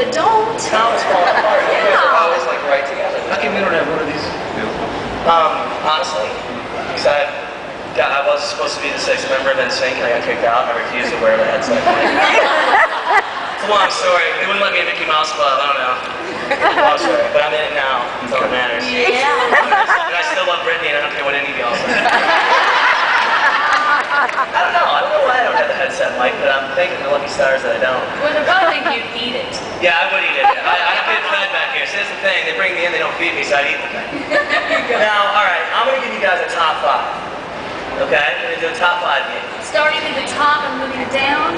that don't. Towns fall apart. You guys are Yeah. always like right together. How come you don't have one of these? Honestly, because I was supposed to be the sixth member of NSYNC and I got kicked out and I refused to wear the headset. It's a long story. They wouldn't let me in Mickey Mouse Club. I don't know. Long story. But I'm in it now. That's all that matters. Yeah. And I still love Britney and I don't care what any of y'all say. I don't know why I don't have the headset mic, but I'm thanking the lucky stars that I don't. Well, they're probably think you'd eat it. Yeah, I would eat it. I get fed back here. So that's the thing. They bring me in, they don't feed me, so I'd eat the thing. Now, alright, I'm going to give you guys a top 5. Okay? We're going to do a top 5 game. Starting at the top and moving it down?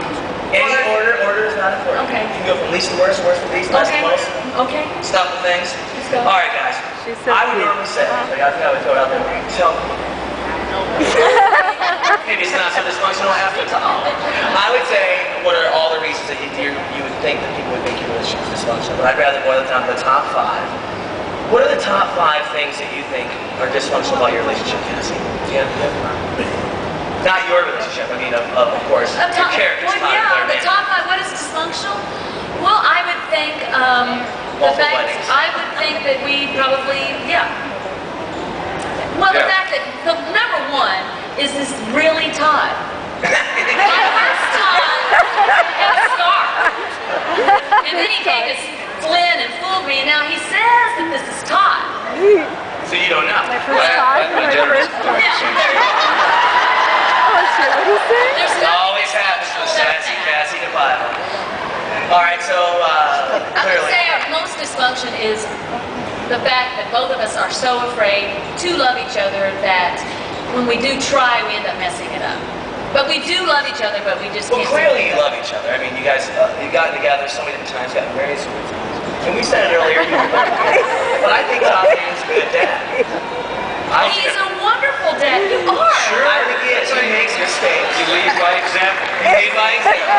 Any order is not important. Okay. You can go from least to worst, worst to least, best to most. Okay. Stop the things. Let's go. Alright, guys. I would normally say, but I think I would throw it out there. Tell me. Maybe it's not so dysfunctional after all. I would say, what are all the reasons that you would think that people would make your relationship dysfunctional? But I'd rather boil it down to the top 5. What are the top 5 things that you think are dysfunctional about your relationship, Kassie? Yeah. Not your relationship, I mean, of course, your character's well, yeah, the top 5, what is dysfunctional? Well, I would think, I would think that we probably, well, the fact that, number 1 is this really Todd. My first Todd had a scar. And then he gave us Flynn and fooled me, and now he says that this is Todd. So you don't know. My first time. It always happens with sassy Kassie DePaiva. Alright, so I would clearly. say our most dysfunction is the fact that both of us are so afraid to love each other that when we do try, we end up messing it up. But we do love each other, but we just Well, can't. clearly you love each other. I mean, you guys, you've gotten together so many different times, gotten married so many times. And we said it earlier, but I think Todd is a good dad. He's a wonderful dad. You are. Sure, I think he is. He makes mistakes. You lead by example. He lead by example.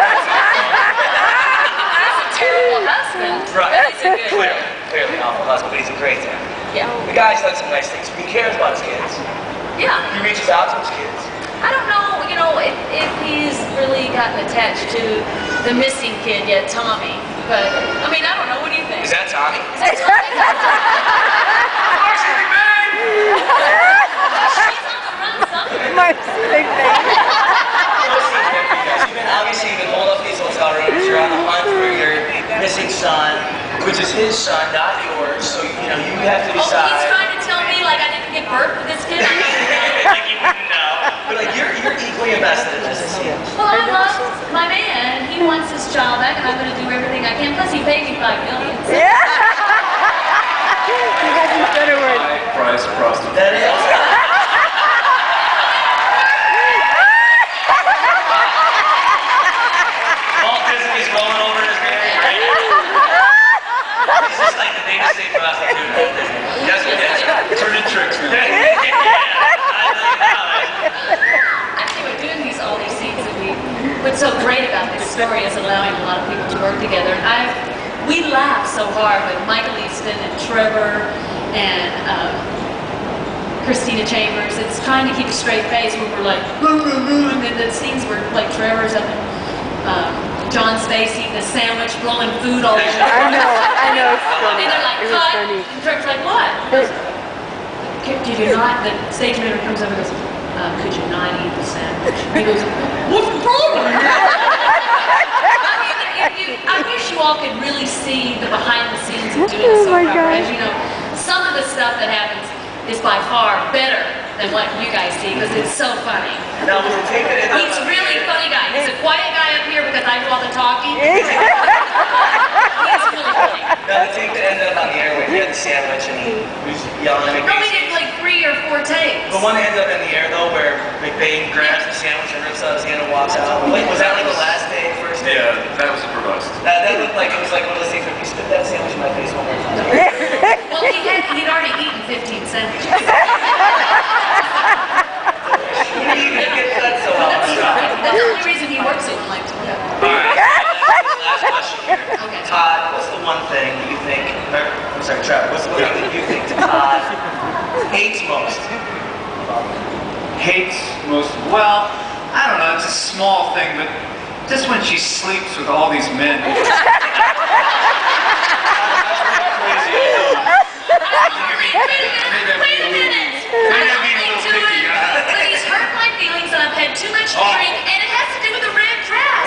He's a terrible husband. Right. But he's a good dad. Clearly an awful husband, but he's a great dad. Yeah. The guy's done some nice things. He cares about his kids. Yeah. He reaches out to his kids. I don't know, if he's really gotten attached to the missing kid yet, Tommy. But, I mean, I don't know. What do you think? Is that Tommy? Is that Tommy? Marcy McMahon! She's on the run somewhere. Marcy McMahon. Obviously, you've been holed up in these hotel rooms. You're on the hunt for your missing son, which is his son, not yours. So, you have to decide. Oh, he's trying to tell me, like, I didn't give birth to this kid? Like you wouldn't know. But, like, you're equally invested in this, it seems. Well, I love my man. He wants his child back, and I'm going to do everything I can. Plus, he paid me $5 million. So. Yeah. He hasn't said a word. High price prostitute. That is Walt Disney is rolling over in his grave right now. This is like the biggest state prostitute at Disney. Yes, we did. Turning tricks now. Actually, we're doing all these scenes, and what's so great about this story is allowing a lot of people to work together. And we laugh so hard with Michael Easton and Trevor and Christina Chambers. It's trying to keep a straight face when we're like, and then the scenes where like Trevor's up in John Spacey, the sandwich, blowing food all over. I know, it's funny. And they're like, It was cut. funny. And Trevor's like, what? Did you not? The stage manager comes over and goes, could you not eat the sandwich? And he goes, what's the problem? I wish you all could really see the behind the scenes of doing a soap opera. As you know, some of the stuff that happens is by far better than what you guys see because it's so funny. Now, we'll take it in. He's really a funny guy. He's a quiet guy up here because I do all the talking. He's really funny. Now, the take that ended up on the airway, he had the sandwich and he was yelling at No, we McBain. did like 3 or 4 takes. The one that ended up in the air, though, where McBain grabs the sandwich and rips out his hand and walks out. Like, was that like the last day, first day? Yeah, that was improvised. That looked like it was like one of those things where if you spit that sandwich in my face one more time. Well, he'd already eaten 15 sandwiches. You didn't even get cut so well. That's the only reason he works at like Alright, last question here. Okay. Todd, what's the one thing that you think, I'm sorry, Trevor, what's the one thing that you think Todd hates most? Hates most, well, I don't know, it's a small thing, but just when she sleeps with all these men. Wait a minute! I'm not into it, but he's hurt my feelings and I've had too much to drink, and it has to do with the red dress.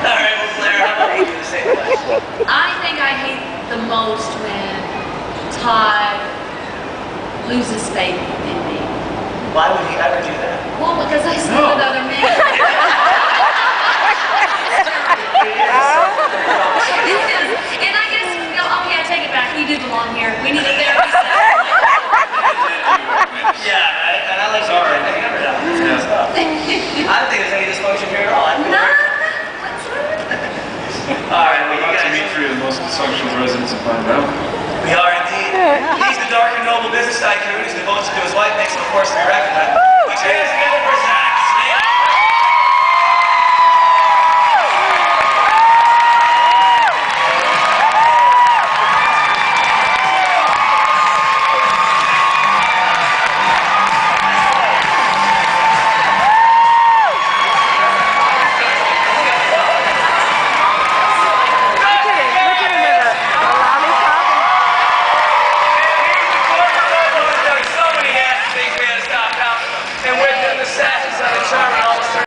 All right, well, Blair, how about you do the same thing? I think I hate the most when Todd loses faith in me. Why would he ever do that? Well, because I sleep with other men. And I guess, okay, I take it back. We do belong here. We need a therapy session. Yeah, and I like Sorry. I never done this kind of stuff. I don't think there's any dysfunction here at all. I feel None all right, well, you About to guys. meet three of the most dysfunctional residents of Montreal. We are indeed. He's the dark and noble business tycoon whose devotion to his wife makes him a force to be reckoned with. Put your hands together.